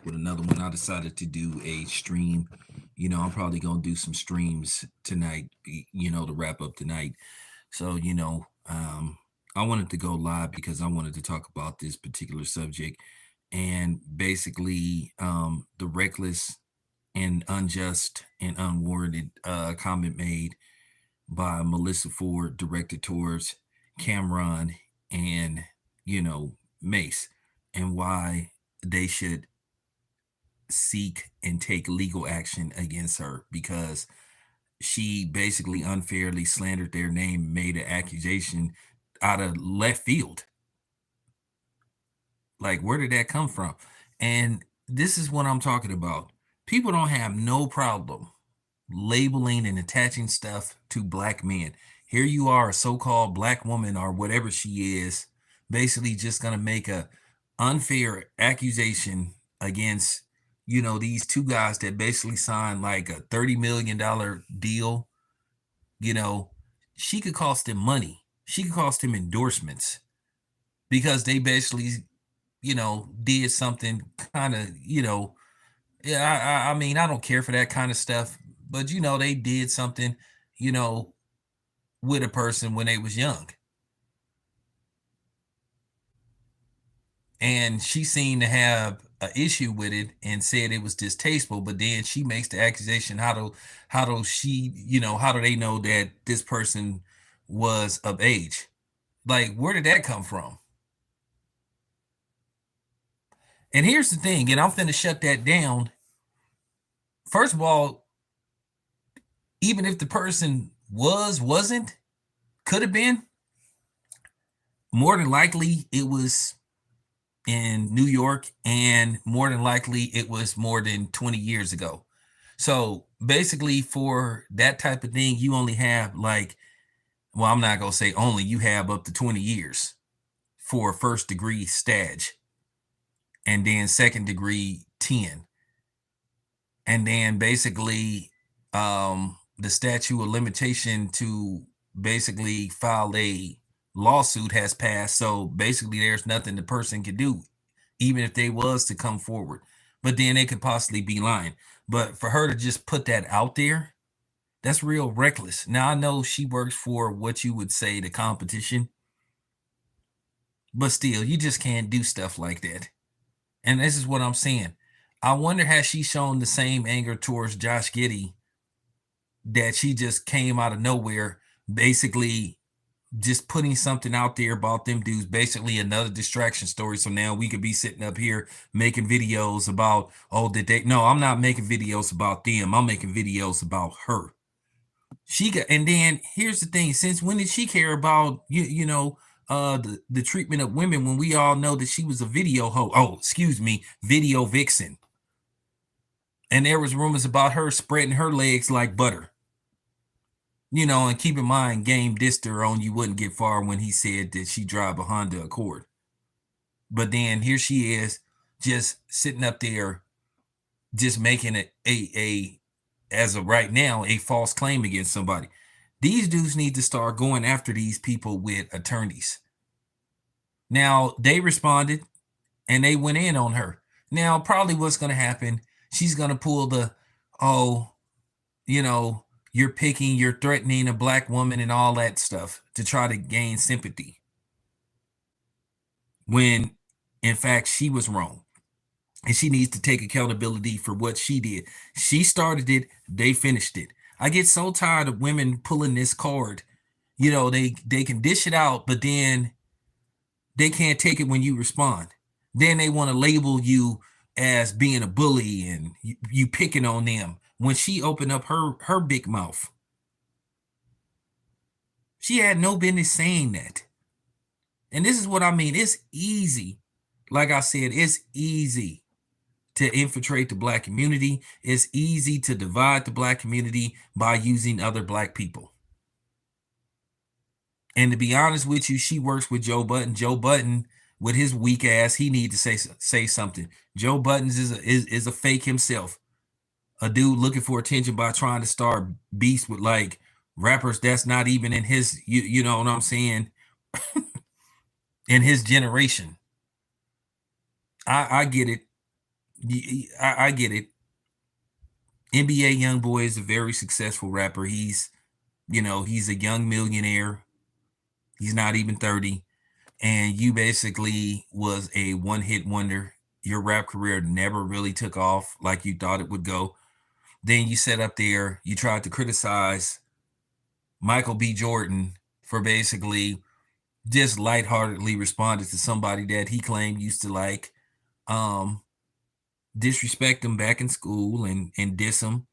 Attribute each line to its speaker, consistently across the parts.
Speaker 1: back with another one. I decided to do a stream. I'm probably gonna do some streams tonight, to wrap up tonight. So, I wanted to go live because I wanted to talk about this particular subject and basically the reckless and unjust and unwarranted comment made by Melyssa Ford directed towards Cameron and, you know, Mace, and why they should seek and take legal action against her because she basically unfairly slandered their name, made an accusation out of left field. Like, where did that come from? And this is what I'm talking about. People don't have no problem labeling and attaching stuff to black men. Here you are, a so-called black woman or whatever she is, basically just going to make a unfair accusation against, these two guys that basically signed like a $30 million deal. You know, she could cost him money. She could cost him endorsements because they basically, did something kind of, yeah, I mean, I don't care for that kind of stuff, but they did something, you know, with a person when they was young. And she seemed to have an issue with it and said it was distasteful, but then she makes the accusation, how do she, how do they know that this person was of age? Like, where did that come from? And here's the thing, and I'm finna shut that down. First of all, even if the person wasn't, could have been, more than likely it was in New York, and more than likely it was more than 20 years ago. So basically, for that type of thing, you only have like, well, I'm not gonna say only, you have up to 20 years for first degree stage, and then second degree 10. And then basically the statute of limitation to basically file a lawsuit has passed. So basically there's nothing the person can do, even if they was to come forward. But then they could possibly be lying. But for her to just put that out there, that's real reckless. Now I know she works for what you would say the competition, but still, you just can't do stuff like that. And this is what I'm saying. I wonder, has she shown the same anger towards Josh Giddey that she just came out of nowhere, basically just putting something out there about them dudes, basically another distraction story. So now we could be sitting up here making videos about, oh, did they? No, I'm not making videos about them. I'm making videos about her. She got, and then here's the thing: since when did she care about the treatment of women when we all know that she was a video video vixen? And there was rumors about her spreading her legs like butter. And keep in mind, Game Dister on You Wouldn't Get Far when he said that she drive a Honda Accord. But then here she is, just sitting up there, just making it a as of right now, a false claim against somebody. These dudes need to start going after these people with attorneys. Now, they responded and they went in on her. Now, probably what's going to happen, she's going to pull the, oh, you're threatening a black woman and all that stuff to try to gain sympathy. When, in fact, she was wrong. And she needs to take accountability for what she did. She started it, they finished it. I get so tired of women pulling this card. They can dish it out, but then they can't take it when you respond. Then they want to label you as being a bully and you picking on them. When she opened up her big mouth, she had no business saying that. And this is what I mean. It's easy. Like I said, it's easy to infiltrate the black community. It's easy to divide the black community by using other black people. And to be honest with you, she works with Joe Budden. Joe Budden, with his weak ass, he need to say something. Joe Budden is a fake himself. A dude looking for attention by trying to start beefs with like rappers that's not even in his, you know what I'm saying, in his generation. I get it. I get it. NBA YoungBoy is a very successful rapper. He's a young millionaire. He's not even 30. And you basically was a one-hit wonder. Your rap career never really took off like you thought it would go. Then you sat up there, you tried to criticize Michael B. Jordan for basically just lightheartedly responded to somebody that he claimed used to like um disrespect him back in school and diss him.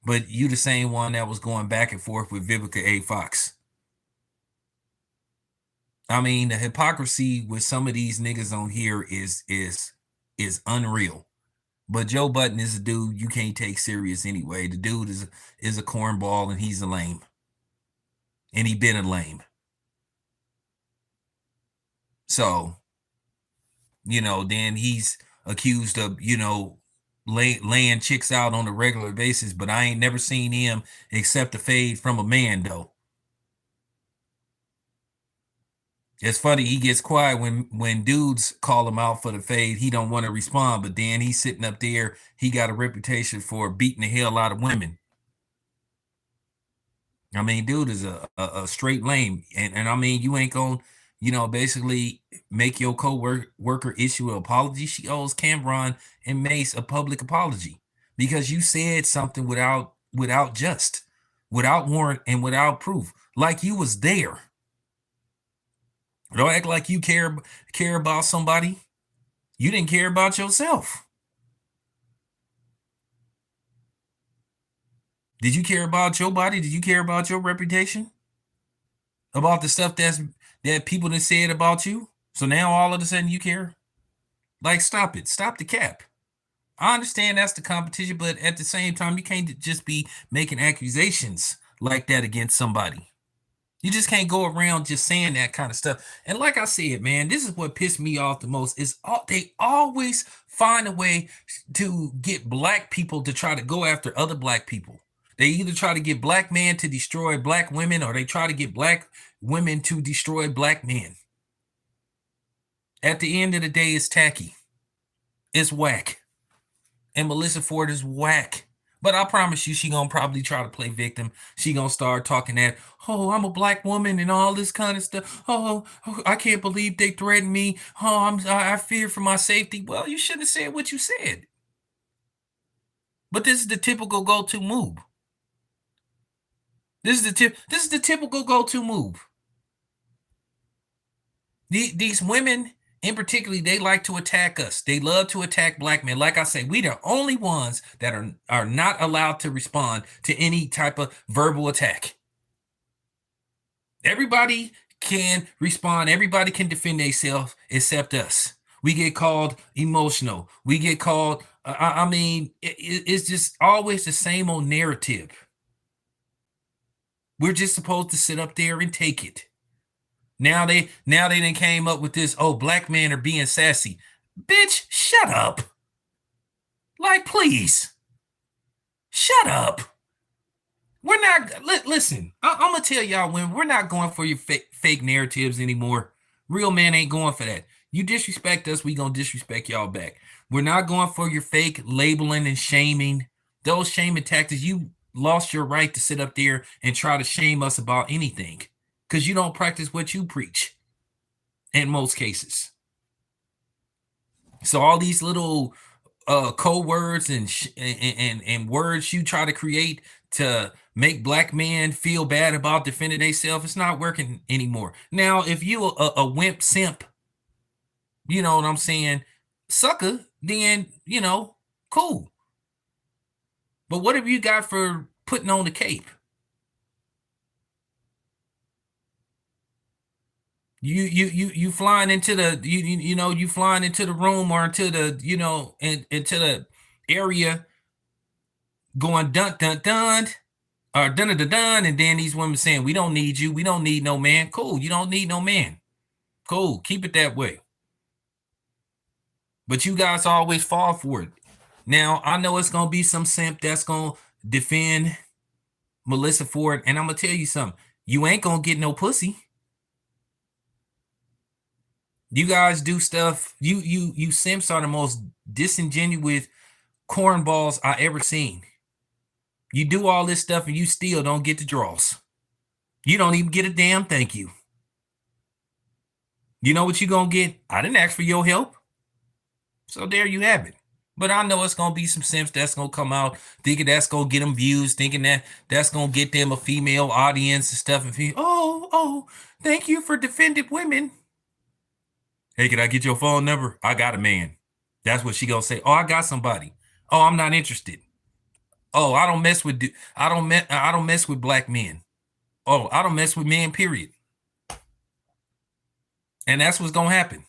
Speaker 1: But you the same one that was going back and forth with Vivica A. Fox. I mean, the hypocrisy with some of these niggas on here is unreal. But Joe Budden is a dude you can't take serious anyway. The dude is a cornball and he's a lame. And he been a lame. So, then he's accused of, laying chicks out on a regular basis, but I ain't never seen him accept a fade from a man though. It's funny, he gets quiet when dudes call him out for the fade. He don't want to respond, but then he's sitting up there. He got a reputation for beating the hell out of women. I mean, dude is a straight lame, and I mean, you ain't gonna, basically make your co-worker issue an apology. She owes Cameron and Mace a public apology because you said something without warrant and without proof, like you was there. Don't act like you care about somebody. You didn't care about yourself. Did you care about your body? Did you care about your reputation? About the stuff that people that said about you? So now all of a sudden you care? Like, stop it. Stop the cap. I understand that's the competition, but at the same time, you can't just be making accusations like that against somebody. You just can't go around just saying that kind of stuff. And like I said, man, this is what pissed me off the most is they always find a way to get black people to try to go after other black people. They either try to get black men to destroy black women or they try to get black women to destroy black men. At the end of the day, it's tacky. It's whack. And Melyssa Ford is whack. But I promise you, she gonna probably try to play victim. She gonna start talking that, oh, I'm a black woman and all this kind of stuff. Oh, I can't believe they threatened me. Oh, I fear for my safety. Well, you shouldn't have said what you said. But this is the typical go-to move. This is the typical go-to move. These women, in particular, they like to attack us. They love to attack black men. Like I say, we the only ones that are not allowed to respond to any type of verbal attack. Everybody can respond. Everybody can defend themselves except us. We get called emotional. We get called, I mean, it's just always the same old narrative. We're just supposed to sit up there and take it. Now they done came up with this, oh, black men are being sassy. Bitch, shut up. Like, please. Shut up. We're not, listen, I'm going to tell y'all when we're not going for your fake narratives anymore. Real men ain't going for that. You disrespect us, we going to disrespect y'all back. We're not going for your fake labeling and shaming. Those shaming tactics, you lost your right to sit up there and try to shame us about anything because you don't practice what you preach in most cases. So all these little code words and words you try to create to make black men feel bad about defending themselves, it's not working anymore. Now, if you a wimp simp, you know what I'm saying, sucker, then, cool. But what have you got for putting on the cape? You flying into the you flying into the room or into the into the area going dun dun dun or dun dun dun dun, and then these women saying we don't need you, we don't need no man. Cool, you don't need no man. Cool, keep it that way. But you guys always fall for it. Now I know it's gonna be some simp that's gonna defend Melyssa Ford, and I'm gonna tell you something. You ain't gonna get no pussy. You guys do stuff. You simps are the most disingenuous cornballs I ever seen. You do all this stuff and you still don't get the draws. You don't even get a damn thank you. You know what you gonna get? I didn't ask for your help. So there you have it. But I know it's gonna be some simps that's gonna come out thinking that's gonna get them views, thinking that that's gonna get them a female audience and stuff. And oh, thank you for defending women. Hey, can I get your phone number? I got a man. That's what she gonna say. Oh, I got somebody. Oh, I'm not interested. Oh, I don't mess with I don't mess with black men. Oh, I don't mess with men. Period. And that's what's gonna happen.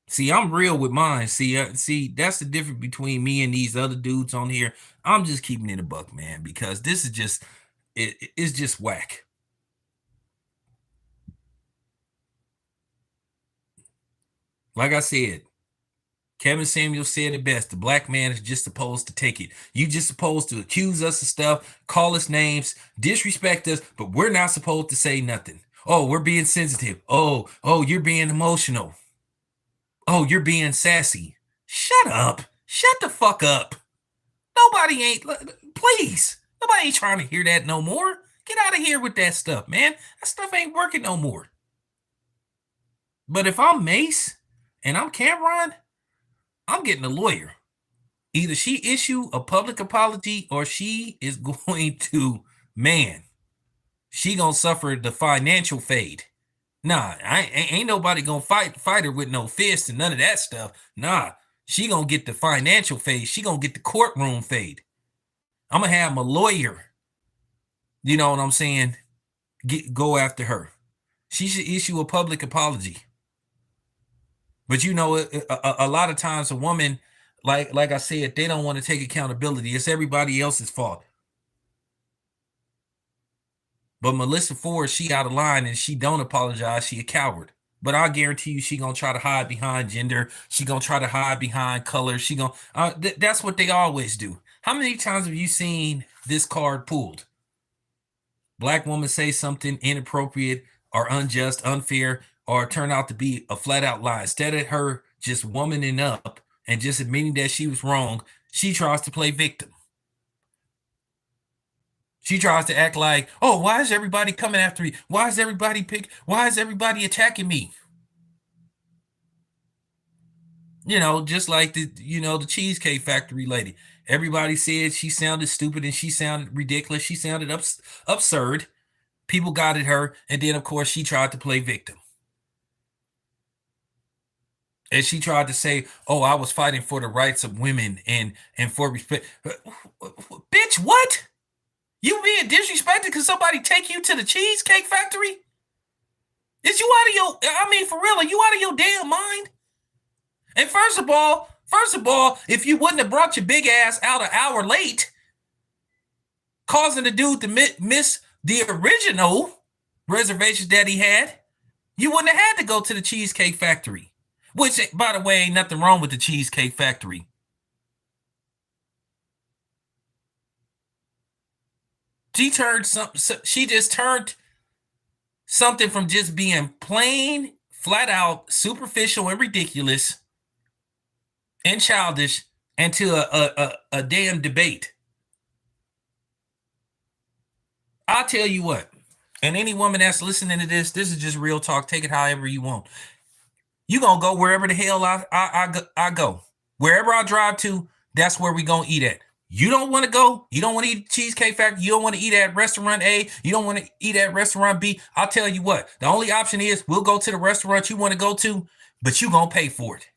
Speaker 1: See, I'm real with mine. See, that's the difference between me and these other dudes on here. I'm just keeping it a buck, man, because this is just it's just whack. Like I said, Kevin Samuel said it best. The black man is just supposed to take it. You just supposed to accuse us of stuff, call us names, disrespect us, but we're not supposed to say nothing. Oh, we're being sensitive. Oh, you're being emotional. Oh, you're being sassy. Shut up. Shut the fuck up. Nobody ain't, please. Nobody ain't trying to hear that no more. Get out of here with that stuff, man. That stuff ain't working no more. But if I'm Mace and I'm Cameron, I'm getting a lawyer. Either she issue a public apology or she is going to, man, she gonna suffer the financial fade. Nah, ain't nobody gonna fight her with no fist and none of that stuff. Nah, she gonna get the financial fade. She gonna get the courtroom fade. I'm gonna have my lawyer. You know what I'm saying? Go after her. She should issue a public apology. But you know, a lot of times a woman, like I said, they don't want to take accountability. It's everybody else's fault. But Melyssa Ford, she out of line and she don't apologize. She a coward. But I guarantee you, she gonna try to hide behind gender. She gonna try to hide behind color. She gonna. That's what they always do. How many times have you seen this card pulled? Black woman say something inappropriate or unjust, unfair, or turn out to be a flat out lie. Instead of her just womaning up and just admitting that she was wrong, she tries to play victim. She tries to act like, oh, why is everybody coming after me? Why is everybody attacking me? You know, just like the Cheesecake Factory lady. Everybody said she sounded stupid and she sounded ridiculous. She sounded absurd. People got at her, and then of course she tried to play victim. And she tried to say, oh, I was fighting for the rights of women and for respect. Bitch, what? You being disrespected because somebody take you to the Cheesecake Factory? Is you out of your, I mean, for real, are you out of your damn mind? And first of all, if you wouldn't have brought your big ass out an hour late, causing the dude to miss the original reservations that he had, you wouldn't have had to go to the Cheesecake Factory. Which, by the way, ain't nothing wrong with the Cheesecake Factory. She just turned something from just being plain, flat out, superficial and ridiculous and childish into a damn debate. I'll tell you what, and any woman that's listening to this is just real talk. Take it however you want. You gonna go wherever the hell I go. Wherever I drive to, that's where we gonna eat at. You don't want to go. You don't want to eat Cheesecake Factory. You don't want to eat at restaurant A. You don't want to eat at restaurant B. I'll tell you what. The only option is we'll go to the restaurant you want to go to, but you gonna pay for it.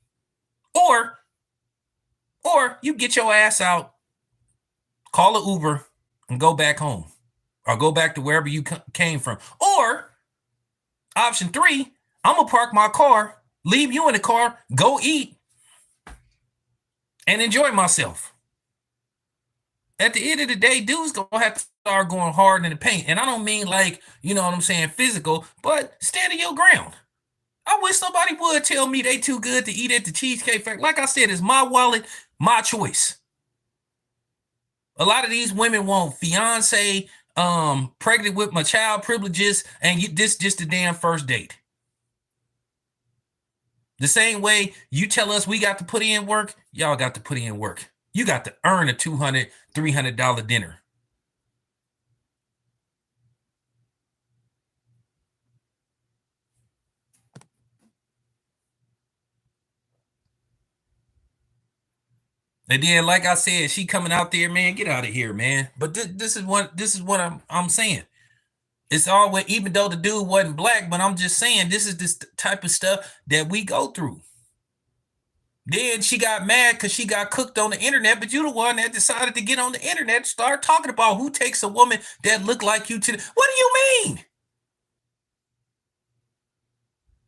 Speaker 1: Or you get your ass out, call an Uber, and go back home, or go back to wherever you came from. Or option 3, I'm gonna park my car, leave you in the car, go eat, and enjoy myself. At the end of the day, dudes gonna have to start going hard in the paint. And I don't mean like, you know what I'm saying, physical, but stand your ground. I wish somebody would tell me they too good to eat at the Cheesecake Factory. Like I said, it's my wallet, my choice. A lot of these women want fiance, pregnant with my child privileges, and this just a damn first date. The same way you tell us we got to put in work, y'all got to put in work. You got to earn a $200, $300 dinner. And then, like I said, she coming out there, man. Get out of here, man. But this is what I'm saying. It's always, even though the dude wasn't black, but I'm just saying this is this type of stuff that we go through. Then she got mad because she got cooked on the internet, but you the one that decided to get on the internet and start talking about who takes a woman that look like you to. What do you mean?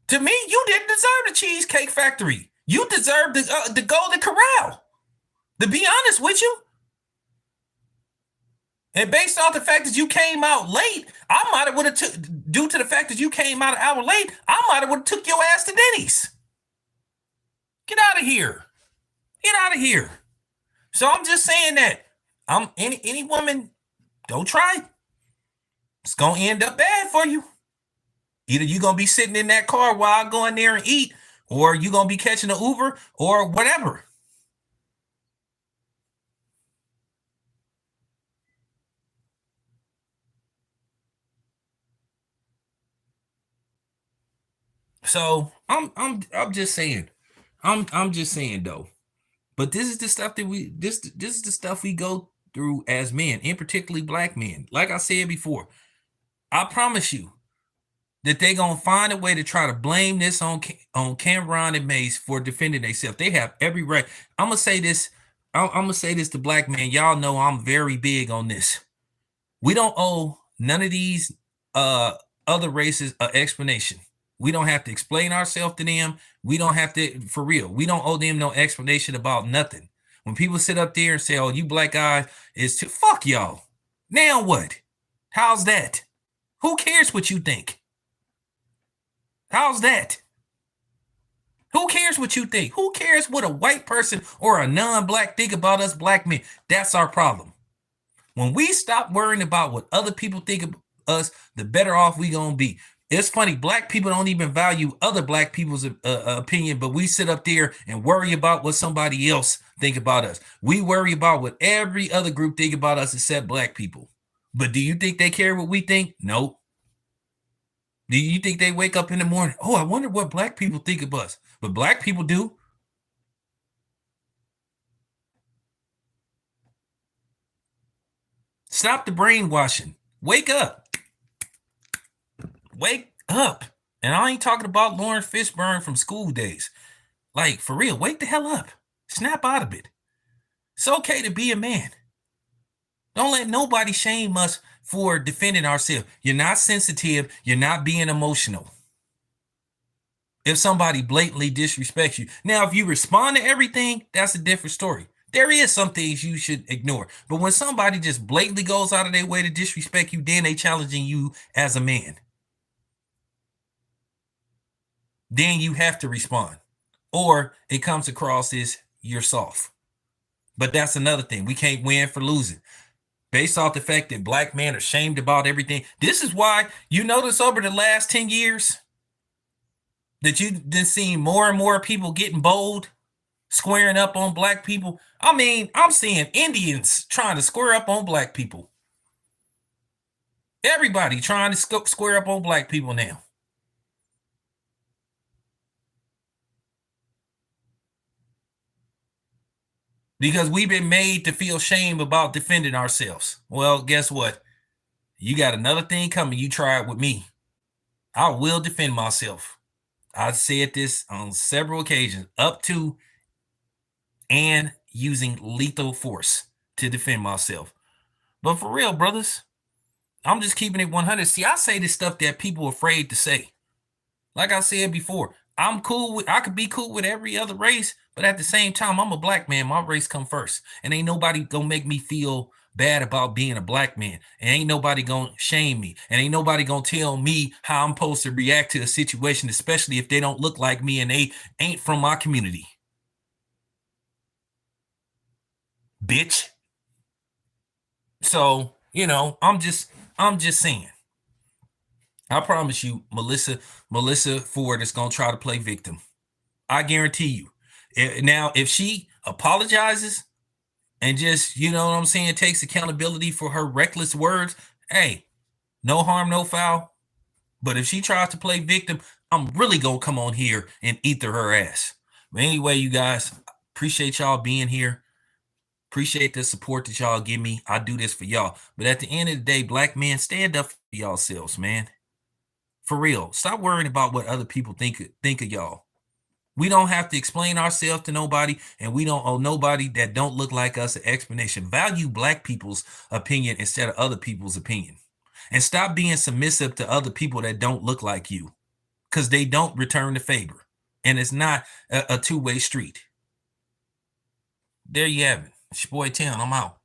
Speaker 1: To me, you didn't deserve the Cheesecake Factory. You deserve the Golden Corral. To be honest with you. And based off the fact that you came out late, I might have would have took, due to the fact that you came out an hour late, I might have would have took your ass to Denny's. Get out of here. Get out of here. So I'm just saying that any woman, don't try. It's gonna end up bad for you. Either you're gonna be sitting in that car while I go in there and eat, or you're gonna be catching an Uber or whatever. So I'm just saying. I'm just saying though. But this is the stuff that this is the stuff we go through as men, and particularly black men. Like I said before, I promise you that they gonna find a way to try to blame this on Cameron and Mace for defending themselves. They have every right. I'm gonna say this. I'm gonna say this to black men. Y'all know I'm very big on this. We don't owe none of these other races an explanation. We don't have to explain ourselves to them. We don't have to, for real. We don't owe them no explanation about nothing. When people sit up there and say, "Oh, you black guys is too," fuck y'all. Now what? How's that? Who cares what you think? How's that? Who cares what you think? Who cares what a white person or a non-black think about us black men? That's our problem. When we stop worrying about what other people think of us, the better off we gonna be. It's funny, black people don't even value other black people's opinion, but we sit up there and worry about what somebody else think about us. We worry about what every other group think about us except black people. But do you think they care what we think? No. Do you think they wake up in the morning? Oh, I wonder what black people think of us. But black people do. Stop the brainwashing. Wake up. Wake up. And I ain't talking about Lawrence Fishburne from School Days. Like, for real, wake the hell up. Snap out of it. It's okay to be a man. Don't let nobody shame us for defending ourselves. You're not sensitive. You're not being emotional. If somebody blatantly disrespects you. Now, if you respond to everything, that's a different story. There is some things you should ignore. But when somebody just blatantly goes out of their way to disrespect you, then they challenging you as a man. Then you have to respond. Or it comes across as you're soft. But that's another thing. We can't win for losing. Based off the fact that black men are shamed about everything. This is why you notice over the last 10 years that you've been seeing more and more people getting bold, squaring up on black people. I mean, I'm seeing Indians trying to square up on black people. Everybody trying to square up on black people now. Because we've been made to feel shame about defending ourselves. Well, guess what? You got another thing coming. You try it with me. I will defend myself. I've said this on several occasions, up to and using lethal force to defend myself. But for real, brothers, I'm just keeping it 100. See, I say this stuff that people are afraid to say. Like I said before, I could be cool with every other race, but at the same time, I'm a black man. My race come first. And ain't nobody gonna make me feel bad about being a black man. And ain't nobody gonna shame me. And ain't nobody gonna tell me how I'm supposed to react to a situation, especially if they don't look like me and they ain't from my community. Bitch. So, I'm just saying. I promise you, Melyssa Ford is gonna try to play victim. I guarantee you. Now, if she apologizes and just, you know what I'm saying, takes accountability for her reckless words, hey, no harm, no foul. But if she tries to play victim, I'm really gonna come on here and ether her ass. But anyway, you guys, appreciate y'all being here. Appreciate the support that y'all give me. I do this for y'all. But at the end of the day, black men, stand up for yourselves, man. For real. Stop worrying about what other people think of y'all. We don't have to explain ourselves to nobody, and we don't owe nobody that don't look like us an explanation. Value black people's opinion instead of other people's opinion. And stop being submissive to other people that don't look like you, because they don't return the favor. And it's not a two-way street. There you have it. It's your boy Tim. I'm out.